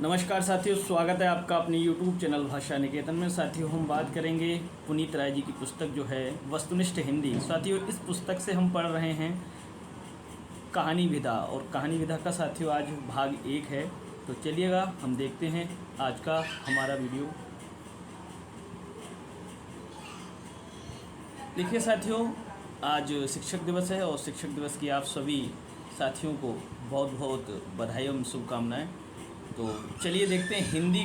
नमस्कार साथियों, स्वागत है आपका अपने YouTube चैनल भाषा निकेतन में। साथियों, हम बात करेंगे पुनीत राय जी की पुस्तक जो है वस्तुनिष्ठ हिंदी। साथियों, इस पुस्तक से हम पढ़ रहे हैं कहानी विधा, और कहानी विधा का साथियों आज भाग 1 है। तो चलिएगा हम देखते हैं आज का हमारा वीडियो। देखिए साथियों, आज शिक्षक दिवस है और शिक्षक दिवस की आप सभी साथियों को बहुत बहुत बधाई एवं शुभकामनाएं। तो चलिए देखते हैं हिंदी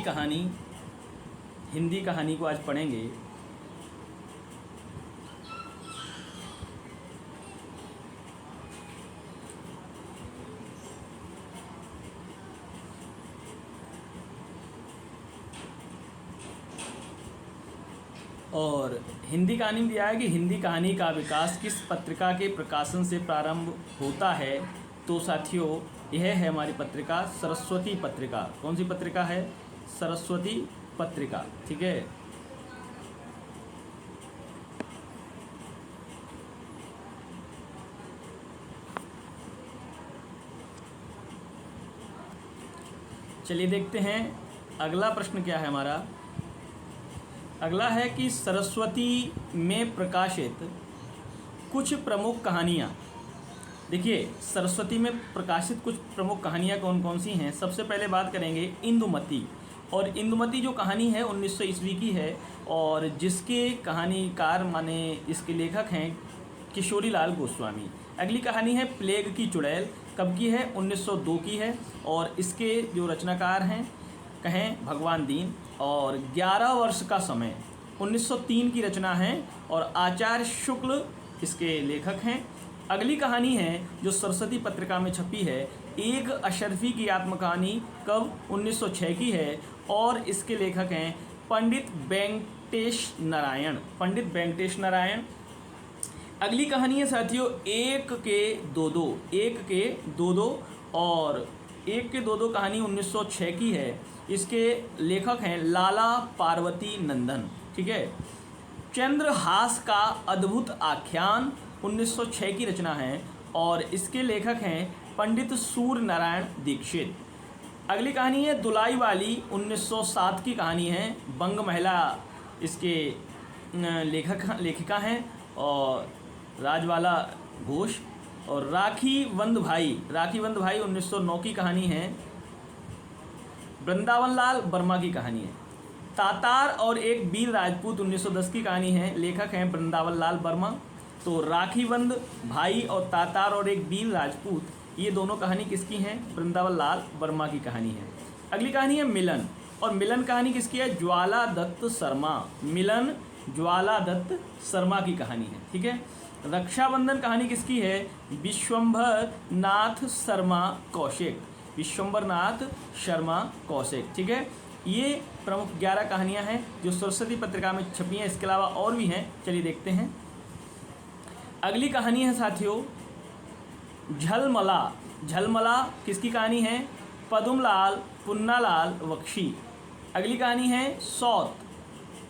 कहानी को आज पढ़ेंगे। और हिंदी कहानी में दिया है कि हिंदी कहानी का विकास किस पत्रिका के प्रकाशन से प्रारंभ होता है। तो साथियों, यह है हमारी पत्रिका सरस्वती पत्रिका। कौन सी पत्रिका है? सरस्वती पत्रिका। ठीक है। चलिए देखते हैं अगला प्रश्न क्या है हमारा। अगला है कि सरस्वती में प्रकाशित कुछ प्रमुख कहानियाँ। देखिए, सरस्वती में प्रकाशित कुछ प्रमुख कहानियाँ कौन कौन सी हैं। सबसे पहले बात करेंगे इंदुमती। और इंदुमती जो कहानी है 1900 ईस्वी की है, और जिसके कहानीकार माने इसके लेखक हैं किशोरी लाल गोस्वामी। अगली कहानी है प्लेग की चुड़ैल। कब की है? 1902 की है। और इसके जो रचनाकार हैं कहें भगवान दीन। और 11 वर्ष का समय 1903 की रचना है, और आचार्य शुक्ल इसके लेखक हैं। अगली कहानी है जो सरस्वती पत्रिका में छपी है, एक अशरफी की आत्मकहानी। कब? 1906 की है, और इसके लेखक हैं पंडित वेंकटेश नारायण। पंडित वेंकटेश नारायण। अगली कहानी है साथियों एक के दो दो, और एक के दो कहानी 1906 की है। इसके लेखक हैं लाला पार्वती नंदन। ठीक है। चंद्रहास का अद्भुत आख्यान 1906 की रचना है, और इसके लेखक हैं पंडित सूर्य नारायण दीक्षित। अगली कहानी है दुलाई वाली, 1907 की कहानी है। बंग महिला इसके लेखिका हैं, और राजवाला घोष। और राखी वंद भाई 1909 की कहानी है। वृंदावन लाल वर्मा की कहानी है। तातार और एक वीर राजपूत 1910 की कहानी है। लेखक हैं वृंदावन लाल वर्मा। तो राखीवंद भाई और तातार और एक वीर राजपूत, ये दोनों कहानी किसकी हैं? वृंदावन लाल वर्मा की कहानी है। अगली कहानी है मिलन। और मिलन कहानी किसकी है? ज्वाला दत्त शर्मा। मिलन ज्वाला दत्त शर्मा की कहानी है। ठीक है। रक्षाबंधन कहानी किसकी है? विश्वंभर नाथ शर्मा कौशिक। विश्वंभर नाथ शर्मा कौशिक। ठीक है। ये प्रमुख 11 कहानियाँ हैं जो सरस्वती पत्रिका में छपी हैं। इसके अलावा और भी हैं, चलिए देखते हैं। अगली कहानी है साथियों झलमला। झलमला किसकी कहानी है? पदुमलाल पुन्नालाल बख्शी। अगली कहानी है सौत।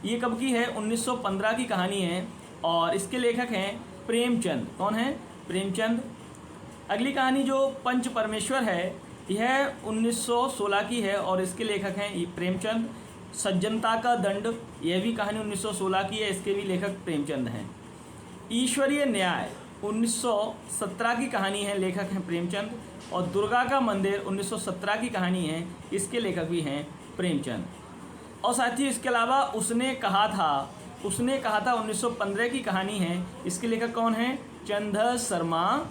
ये कब की है? 1915 की कहानी है, और इसके लेखक हैं प्रेमचंद। कौन है? प्रेमचंद। अगली कहानी जो पंच परमेश्वर है, यह 1916 की है, और इसके लेखक हैं ये प्रेमचंद। सज्जनता का दंड, यह भी कहानी 1916 की है, इसके भी लेखक प्रेमचंद हैं। ईश्वरीय न्याय 1917 की कहानी है, लेखक हैं प्रेमचंद। और दुर्गा का मंदिर 1917 की कहानी है, इसके लेखक भी हैं प्रेमचंद। और साथियों इसके अलावा उसने कहा था 1915 की कहानी है, इसके लेखक कौन हैं? चंद्र शर्मा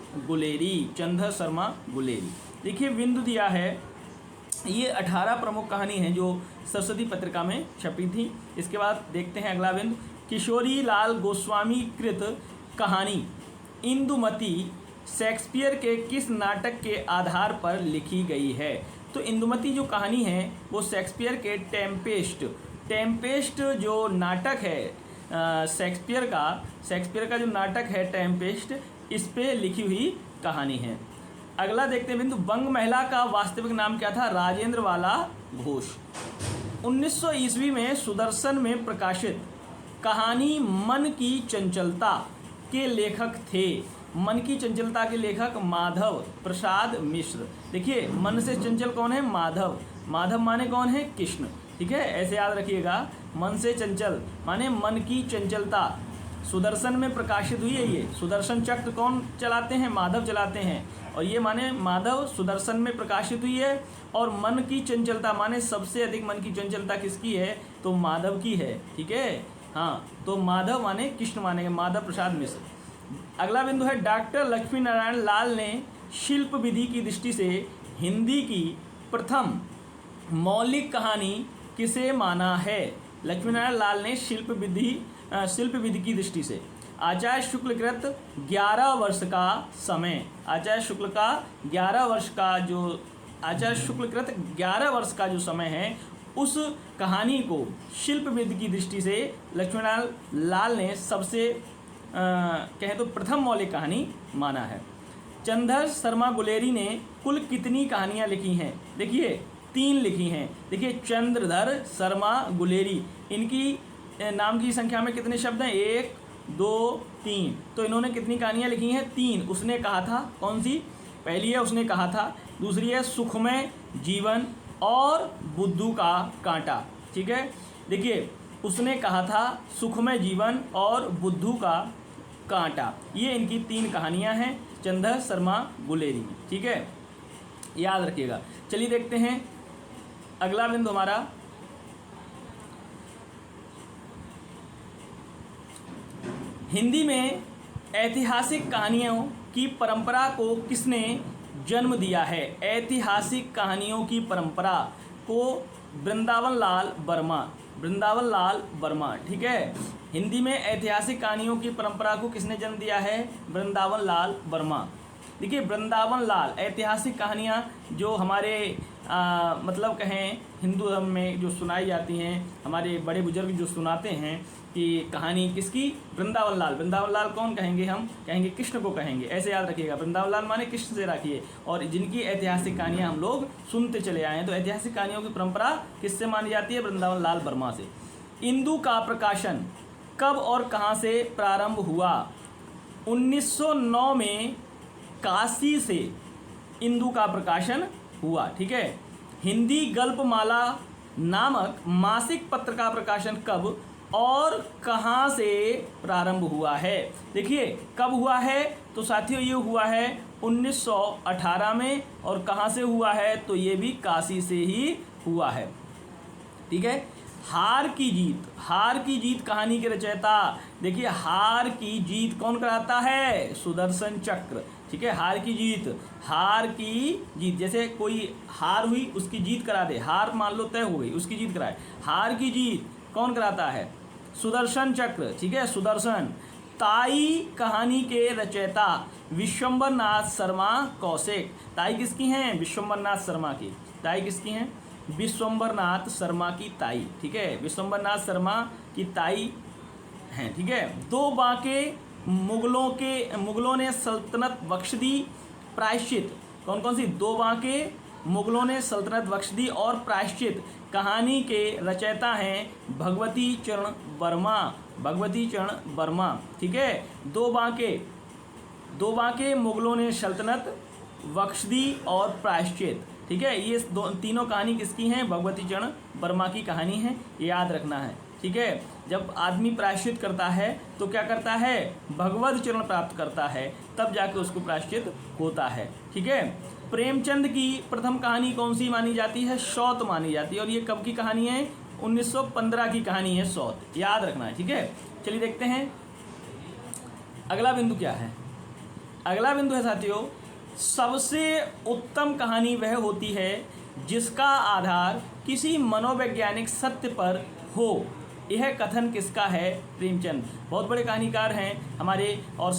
गुलेरी। देखिए बिंदु दिया है। ये 18 प्रमुख कहानी हैं जो सरस्वती पत्रिका में छपी थी। इसके बाद देखते हैं अगला बिंदु। किशोरी लाल गोस्वामी कृत कहानी इंदुमती शेक्सपियर के किस नाटक के आधार पर लिखी गई है? तो इंदुमती जो कहानी है वो शेक्सपियर के टेम्पेस्ट जो नाटक है शेक्सपियर का जो नाटक है टेम्पेस्ट, इस पे लिखी हुई कहानी है। अगला देखते हैं बिंदु। बंग महिला का वास्तविक नाम क्या था? राजेंद्र वाला घोष। 1900 ईस्वी में सुदर्शन में प्रकाशित कहानी मन की चंचलता के लेखक थे। मन की चंचलता के लेखक माधव प्रसाद मिश्र। देखिए मन से चंचल कौन है? माधव। माधव माने कौन है? कृष्ण। ठीक है, ऐसे याद रखिएगा, मन से चंचल माने मन की चंचलता। सुदर्शन में प्रकाशित हुई है ये। सुदर्शन चक्र कौन चलाते हैं? माधव चलाते हैं। और ये माने माधव सुदर्शन में प्रकाशित हुई है। और मन की चंचलता माने सबसे अधिक मन की चंचलता किसकी है? तो माधव की है। ठीक है, हाँ, तो माधव माने कृष्ण मानेंगे, माधव प्रसाद मिश्र। अगला बिंदु है डॉक्टर लक्ष्मी नारायण लाल ने शिल्प विधि की दृष्टि से हिंदी की प्रथम मौलिक कहानी किसे माना है? लक्ष्मी नारायण लाल ने शिल्प विधि की दृष्टि से आचार्य शुक्लकृत 11 वर्ष का समय, आचार्य शुक्लकृत 11 वर्ष का जो समय है, उस कहानी को शिल्प विधि की दृष्टि से लक्ष्मीनारायण लाल ने सबसे कहें तो प्रथम मौलिक कहानी माना है। चंद्रधर शर्मा गुलेरी ने कुल कितनी कहानियाँ लिखी हैं? देखिए 3 लिखी हैं। देखिए चंद्रधर शर्मा गुलेरी, इनकी नाम की संख्या में कितने शब्द हैं? 1 2 3। तो इन्होंने कितनी कहानियाँ लिखी हैं? 3। उसने कहा था, कौन सी? पहली है उसने कहा था, दूसरी है सुखमय जीवन और बुद्धू का कांटा। ठीक है, देखिए उसने कहा था, सुखमय जीवन और बुद्धू का कांटा, ये इनकी 3 कहानियाँ हैं चंद्रधर शर्मा गुलेरी की। ठीक है, याद रखिएगा। चलिए देखते हैं अगला बिंदु हमारा, हिंदी में ऐतिहासिक कहानियों की परंपरा को किसने जन्म दिया है? ऐतिहासिक कहानियों की परंपरा को वृंदावन लाल वर्मा। ठीक है, हिंदी में ऐतिहासिक कहानियों की परंपरा को किसने जन्म दिया है? वृंदावन लाल वर्मा। देखिए वृंदावन लाल ऐतिहासिक कहानियाँ जो हमारे मतलब कहें हिंदू धर्म में जो सुनाई जाती हैं, हमारे बड़े बुजुर्ग जो सुनाते हैं कि कहानी किसकी? वृंदावन लाल। वृंदावन लाल कौन कहेंगे? हम कहेंगे कृष्ण को कहेंगे, ऐसे याद रखिएगा। वृंदावन लाल माने कृष्ण से रखिए, और जिनकी ऐतिहासिक कहानियाँ हम लोग सुनते चले आए हैं। तो ऐतिहासिक कहानियों की परंपरा किससे मानी जाती है? वृंदावन लाल वर्मा से। इंदु का प्रकाशन कब और कहाँ से प्रारंभ हुआ? 1909 में काशी से इंदु का प्रकाशन हुआ। ठीक है, हिंदी गल्पमाला नामक मासिक पत्र का प्रकाशन कब और कहाँ से प्रारंभ हुआ है? देखिए कब हुआ है तो साथियों ये हुआ है 1918 में, और कहाँ से हुआ है तो ये भी काशी से ही हुआ है। ठीक है, हार की जीत कहानी के रचयिता, देखिए हार की जीत कौन कराता है? सुदर्शन चक्र। ठीक है, हार की जीत जैसे कोई हार हुई उसकी जीत करा दे, हार मान लो तय हो गई, उसकी जीत कराए। हार की जीत कौन कराता है? सुदर्शन चक्र। ठीक है, सुदर्शन। ताई कहानी के रचयिता विश्वंभर नाथ शर्मा कौशिक। ताई किसकी हैं? विश्वंभर नाथ शर्मा की। ताई किसकी हैं? विश्वंभर नाथ शर्मा की ताई। ठीक है, विश्वंभर नाथ शर्मा की ताई हैं। ठीक है, 2 बांके मुगलों ने सल्तनत बख्श दी, प्रायश्चित। कौन कौन सी? 2 बांके मुगलों ने सल्तनत बख्श दी और प्रायश्चित कहानी के रचयिता हैं भगवती चरण वर्मा। ठीक है, 2 बांके मुगलों ने सल्तनत बख्श दी और प्रायश्चित। ठीक है, ये तीनों कहानी किसकी हैं? भगवती चरण वर्मा की कहानी है, याद रखना है। ठीक है, जब आदमी प्रायश्चित करता है तो क्या करता है? भगवत चरण प्राप्त करता है, तब जाके उसको प्रायश्चित होता है। ठीक है, प्रेमचंद की प्रथम कहानी कौन सी मानी जाती है? सौत मानी जाती है, और ये कब की कहानी है? 1915 की कहानी है सौत, याद रखना है। ठीक है, चलिए देखते हैं अगला बिंदु क्या है। अगला बिंदु है साथियों, सबसे उत्तम कहानी वह होती है जिसका आधार किसी मनोवैज्ञानिक सत्य पर हो। यह कथन किसका है? प्रेमचंद। बहुत बड़े कहानीकार हैं हमारे, और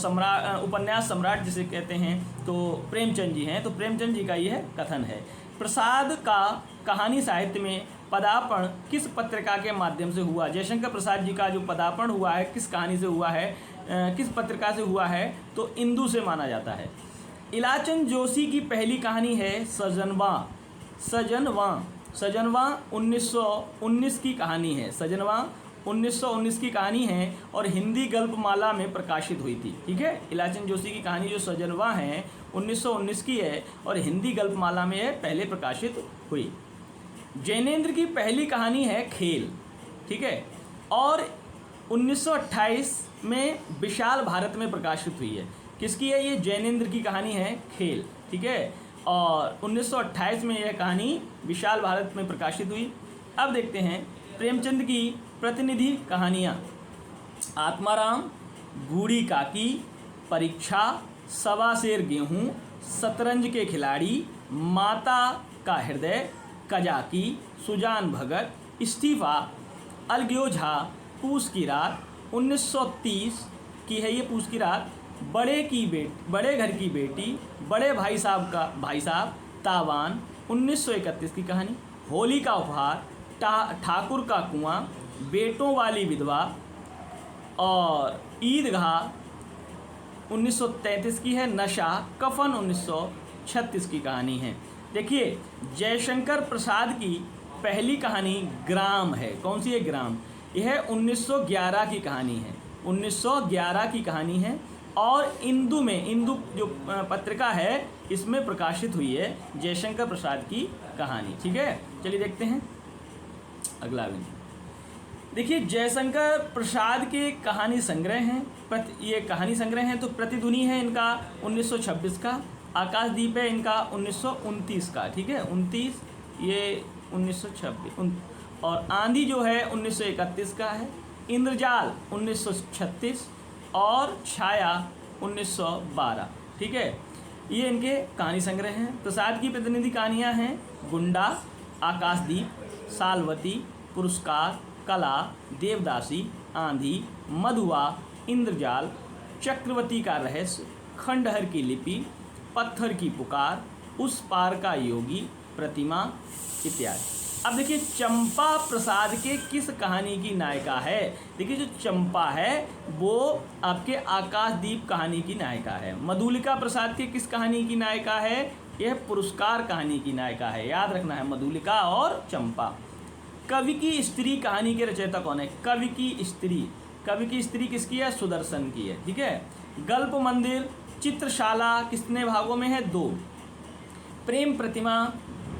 उपन्यास सम्राट जिसे कहते हैं तो प्रेमचंद जी हैं। तो प्रेमचंद जी का यह कथन है। प्रसाद का कहानी साहित्य में पदार्पण किस पत्रिका के माध्यम से हुआ? जयशंकर प्रसाद जी का जो पदार्पण हुआ है किस कहानी से हुआ है, किस पत्रिका से हुआ है? तो इंदु से माना जाता है। इलाचंद जोशी की पहली कहानी है सजनवा 1919 की कहानी है। सजनवा 1919 की कहानी है और हिंदी गल्पमाला में प्रकाशित हुई थी। ठीक है, इलाचंद जोशी की कहानी जो सजनवा है 1919 की है और हिंदी गल्पमाला में पहले प्रकाशित हुई। जैनेंद्र की पहली कहानी है खेल। ठीक है, और 1928 में विशाल भारत में प्रकाशित हुई है। किसकी है ये? जैनेंद्र की कहानी है खेल। ठीक है, और 1928 में यह कहानी विशाल भारत में प्रकाशित हुई। अब देखते हैं प्रेमचंद की प्रतिनिधि कहानियाँ। आत्माराम, बूढ़ी काकी, परीक्षा, सवा सेर गेहूँ, शतरंज के खिलाड़ी, माता का हृदय, कजाकी, सुजान भगत, इस्तीफा, अलग्योझा, पूस की रात, 1930 की है ये पूस की रात, बड़े घर की बेटी, बड़े भाई साहब, तावान, 1931 की कहानी, होली का उपहार, ठाकुर का कुआं, बेटों वाली विधवा और ईदगाह 1933 की है, नशा, कफन 1936 की कहानी है। देखिए, जयशंकर प्रसाद की पहली कहानी ग्राम है। कौन सी है? ग्राम। यह 1911 की कहानी है, 1911 की कहानी है और इंदू जो पत्रिका है इसमें प्रकाशित हुई है जयशंकर प्रसाद की कहानी। ठीक है, चलिए देखते हैं अगला बिंदु। देखिए, जयशंकर प्रसाद के कहानी संग्रह हैं, ये कहानी संग्रह हैं। तो प्रतिध्वनि है इनका 1926 का, आकाशदीप है इनका 1929 का। ठीक है, 29, ये 1926, और आंधी जो है 1931 का है, इंद्रजाल 1936 और छाया 1912। ठीक है, ये इनके कहानी संग्रह हैं। प्रसाद की प्रतिनिधि कहानियाँ हैं गुंडा, आकाशदीप, सालवती, पुरस्कार, कला, देवदासी, आंधी, मधुआ, इंद्रजाल, चक्रवर्ती का रहस्य, खंडहर की लिपि, पत्थर की पुकार, उस पार का योगी, प्रतिमा इत्यादि। अब देखिए, चंपा प्रसाद के किस कहानी की नायिका है? देखिए, जो चंपा है वो आपके आकाशदीप कहानी की नायिका है। मधुलिका प्रसाद के किस कहानी की नायिका है? यह पुरस्कार कहानी की नायिका है। याद रखना है, मधुलिका और चंपा। कवि की स्त्री कहानी के रचयिता कौन है? कवि की स्त्री किसकी है? सुदर्शन की है। ठीक है, गल्प मंदिर, चित्रशाला कितने भागों में है? 2। प्रेम प्रतिमा,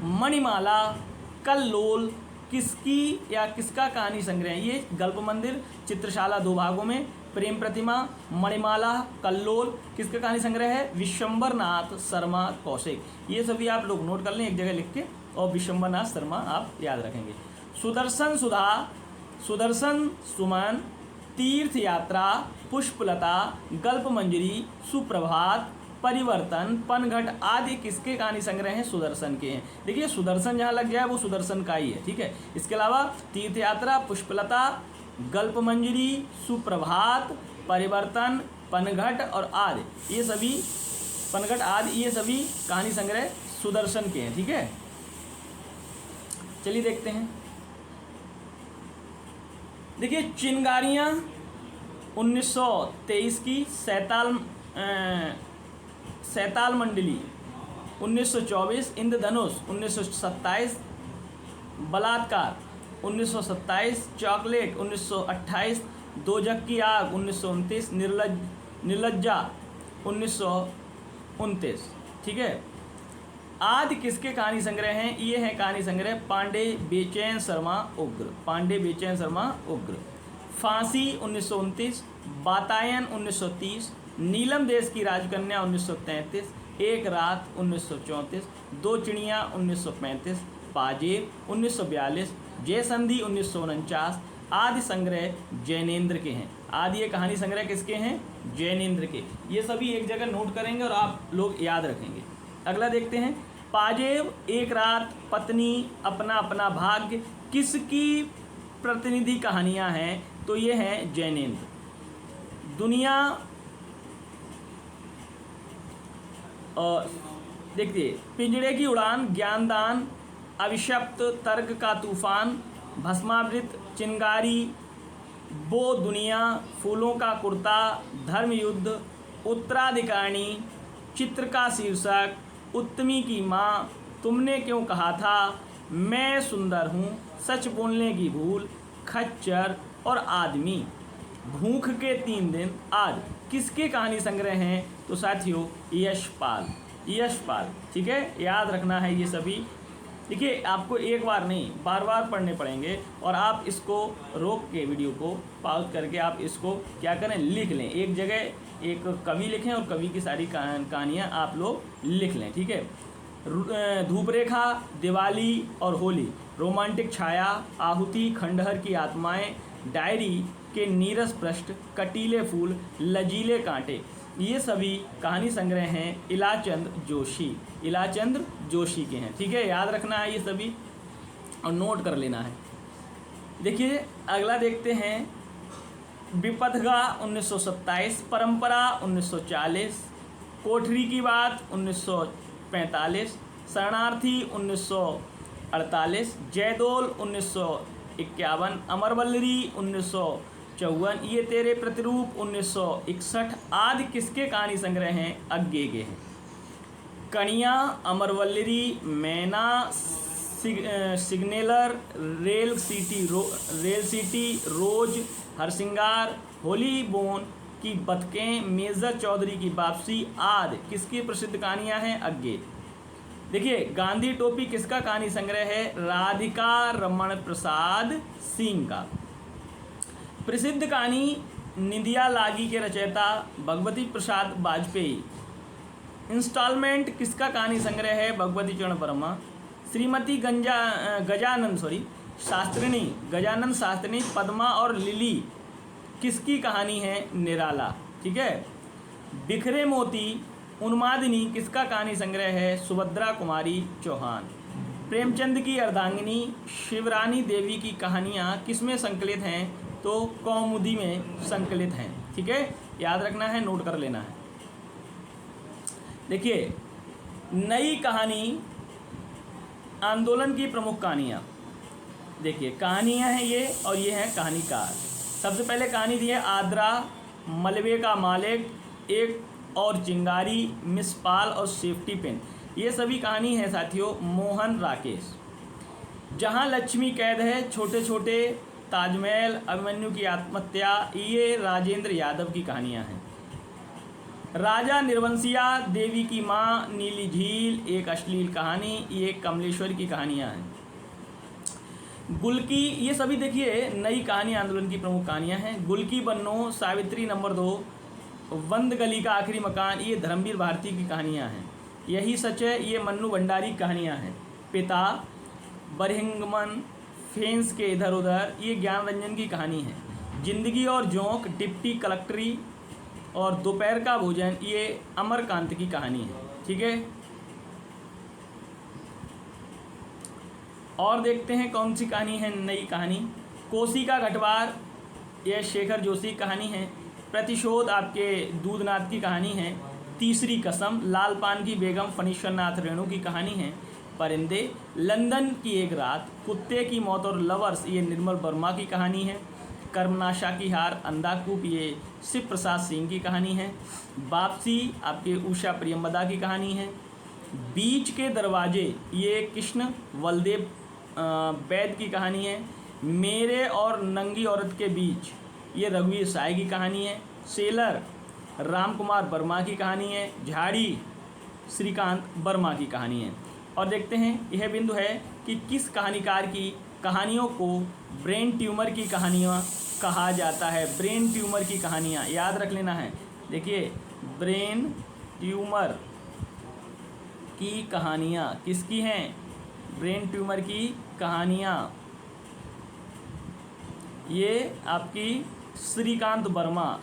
मणिमाला, कल्लोल किसकी या किसका कहानी संग्रह है? ये गल्प मंदिर, चित्रशाला 2 भागों में, प्रेम प्रतिमा, मणिमाला, कल्लोल किसका कहानी संग्रह है? विश्वंभरनाथ शर्मा कौशिक। ये सभी आप लोग नोट कर लें एक जगह लिख के, और विश्वंभरनाथ शर्मा आप याद रखेंगे। सुदर्शन सुधा, सुदर्शन सुमन, तीर्थ यात्रा, पुष्पलता, गल्प मंजरी, सुप्रभात, परिवर्तन, पनघट आदि किसके कहानी संग्रह हैं? सुदर्शन के हैं। देखिए, सुदर्शन जहाँ लग जाए वो सुदर्शन का ही है। ठीक है, इसके अलावा तीर्थ यात्रा, पुष्पलता, गल्प मंजरी, सुप्रभात, परिवर्तन, पनघट और आदि, ये सभी पनघट आदि ये सभी कहानी संग्रह सुदर्शन के हैं। ठीक है, चलिए देखते हैं। देखिए, चिंगारियाँ 1923 की, सैताल मंडली 1924, इंद्रधनुष 1927, बलात्कार 1927, चॉकलेट 1928, दोजक की आग 1929, निर्लज्जा 1929। ठीक है, आदि किसके कहानी संग्रह हैं? ये है कहानी संग्रह पांडे बेचैन शर्मा उग्र। फांसी 1929, बातायन 1930, नीलम देश की राजकन्या 1933, एक रात 1934, दो चिड़ियाँ 1935, पाजेब 1942, जयसंधि 1949। आदि संग्रह जैनेंद्र के हैं। आदि ये कहानी संग्रह किसके हैं? जैनेंद्र के। ये सभी एक जगह नोट करेंगे और आप लोग याद रखेंगे। अगला देखते हैं, पाजेब, एक रात, पत्नी, अपना अपना भाग्य किसकी प्रतिनिधि कहानियां हैं? तो ये हैं जैनेंद्र। दुनिया, और देखिए, पिंजड़े की उड़ान, ज्ञानदान, अभिशप्त, तर्क का तूफान, भस्मावृत, चिंगारी, वो दुनिया, फूलों का कुर्ता, धर्मयुद्ध, उत्तराधिकारी, चित्र का शीर्षक, उत्तमी की माँ, तुमने क्यों कहा था, मैं सुंदर हूँ, सच बोलने की भूल, खच्चर, और आदमी, भूख के 3 दिन आदि किसके कहानी संग्रह हैं? तो साथियों यशपाल, यशपाल। ठीक है, याद रखना है ये सभी। देखिए आपको एक बार नहीं बार बार पढ़ने पड़ेंगे, और आप इसको रोक के वीडियो को पॉज करके आप इसको क्या करें, लिख लें। एक जगह एक कवि लिखें और कवि की सारी कहानियाँ आप लोग लिख लें। ठीक है, धूपरेखा, दिवाली और होली, रोमांटिक छाया, आहुति, खंडहर की आत्माएं, डायरी के नीरस पृष्ठ, कटीले फूल, लजीले कांटे, ये सभी कहानी संग्रह हैं इलाचंद जोशी, इलाचंद जोशी के हैं। ठीक है, याद रखना है ये सभी और नोट कर लेना है। देखिए अगला देखते हैं, विपथगा 1927, परंपरा 1940, कोठरी की बात 1945, शरणार्थी 1948, जयदोल 1951, अमरवल्लरी 1954, ये तेरे प्रतिरूप 1961 आदि किसके कहानी संग्रह हैं? अज्ञे के हैं। कणिया, अमरवल्लरी, मैना, सिग्नेलर, रेल सिटी, रोज, हरसिंगार, होली बोन की बतकें, मेजर चौधरी की वापसी आदि किसकी प्रसिद्ध कहानियां हैं? अज्ञे। देखिए गांधी टोपी किसका कहानी संग्रह है? राधिका रमण प्रसाद सिंह का। प्रसिद्ध कहानी निंदिया लागी के रचयिता भगवती प्रसाद वाजपेयी। इंस्टॉलमेंट किसका कहानी संग्रह है? भगवती चरण वर्मा। श्रीमती गजानन शास्त्रिणी, पद्मा और लिली किसकी कहानी है? निराला। ठीक है, बिखरे मोती, उन्मादिनी किसका कहानी संग्रह है? सुभद्रा कुमारी चौहान। प्रेमचंद की अर्धांगिनी, शिवरानी देवी की कहानियाँ किसमें संकलित हैं? तो कौमुदी में संकलित हैं। ठीक है, याद रखना है, नोट कर लेना है। देखिए नई कहानी आंदोलन की प्रमुख कहानियाँ। देखिए कहानियाँ हैं ये, और ये हैं कहानीकार। सबसे पहले कहानी दी है आद्रा, मलबे का मालिक, एक और चिंगारी, मिस पाल और सेफ्टी पिन। ये सभी कहानी है साथियों मोहन राकेश। जहाँ लक्ष्मी कैद है, छोटे छोटे, ताजमहल, अभिमन्यु की आत्महत्या, ये राजेंद्र यादव की कहानियाँ हैं। राजा निर्वंशिया, देवी की माँ, नीली झील, एक अश्लील कहानी, ये कमलेश्वर की कहानियाँ हैं। गुलकी, ये सभी देखिए नई कहानी आंदोलन की प्रमुख कहानियाँ हैं। गुलकी बन्नो, सावित्री नंबर 2, वंद गली का आखिरी मकान, ये धर्मवीर भारती की कहानियाँ हैं। यही सच है, ये मन्नू भंडारी की कहानियाँ हैं। पिता, बरहिंगमन, फेंस के इधर उधर, ये ज्ञान रंजन की कहानी है। जिंदगी और जोंक, डिप्टी कलेक्टरी और दोपहर का भोजन, ये अमरकांत की कहानी है। ठीक है, और देखते हैं कौन सी कहानी है नई कहानी। कोसी का घटवार, यह शेखर जोशी की कहानी है। प्रतिशोध आपके दूधनाथ की कहानी है। तीसरी कसम, लाल पान की बेगम, फणीश्वरनाथ रेणु की कहानी है। परिंदे, लंदन की एक रात, कुत्ते की मौत और लवर्स, ये निर्मल वर्मा की कहानी है। कर्मनाशा की हार, अंधाकूप, ये शिव प्रसाद सिंह की कहानी है। वापसी आपके उषा प्रियंवदा की कहानी है। बीच के दरवाजे, ये कृष्ण बलदेव वैद की कहानी है। मेरे और नंगी औरत के बीच, ये रघुवीर साय की कहानी है। सेलर, राम कुमार वर्मा की कहानी है। झाड़ी, श्रीकांत वर्मा की कहानी है। और देखते हैं यह बिंदु है कि किस कहानीकार की कहानियों को ब्रेन ट्यूमर की कहानियाँ कहा जाता है। ब्रेन ट्यूमर की कहानियाँ याद रख लेना है। देखिए ब्रेन ट्यूमर की कहानियाँ किसकी हैं? ब्रेन ट्यूमर की कहानियाँ ये आपकी श्रीकांत वर्मा।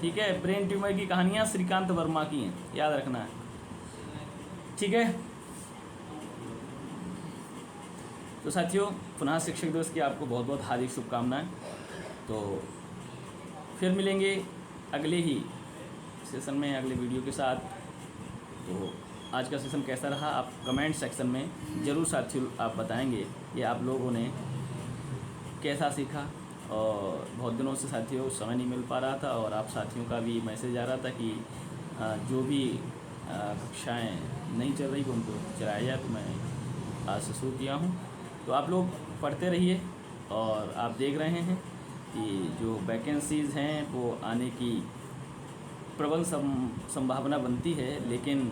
ठीक है, ब्रेन ट्यूमर की कहानियाँ श्रीकांत वर्मा की हैं, याद रखना है। ठीक है, तो साथियों पुनः शिक्षक दिवस की आपको बहुत बहुत हार्दिक शुभकामनाएं। तो फिर मिलेंगे अगले ही सेशन में, अगले वीडियो के साथ। तो आज का सेशन कैसा रहा आप कमेंट सेक्शन में ज़रूर साथियों आप बताएंगे, ये आप लोगों ने कैसा सीखा। और बहुत दिनों से साथियों समय नहीं मिल पा रहा था, और आप साथियों का भी मैसेज आ रहा था कि जो भी कक्षाएँ नहीं चल रही उनको चलाया जाए, तो मैं आज से शुरू किया हूँ। तो आप लोग पढ़ते रहिए, और आप देख रहे हैं कि जो वैकेंसीज़ हैं वो आने की प्रबल संभावना बनती है, लेकिन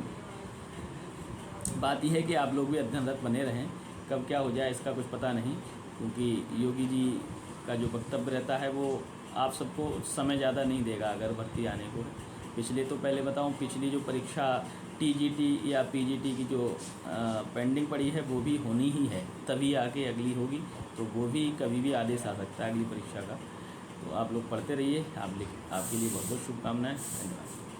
बात यह है कि आप लोग भी अध्ययनरत बने रहें। कब क्या हो जाए इसका कुछ पता नहीं, क्योंकि योगी जी का जो वक्तव्य रहता है वो आप सबको समय ज़्यादा नहीं देगा अगर भर्ती आने को। पिछले तो पहले बताऊं, पिछली जो परीक्षा टीजीटी या पीजीटी की जो पेंडिंग पड़ी है वो भी होनी ही है, तभी आके अगली होगी, तो वो भी कभी भी आदेश आ सकता है अगली परीक्षा का। तो आप लोग पढ़ते रहिए, आपके लिए बहुत बहुत शुभकामनाएं। धन्यवाद।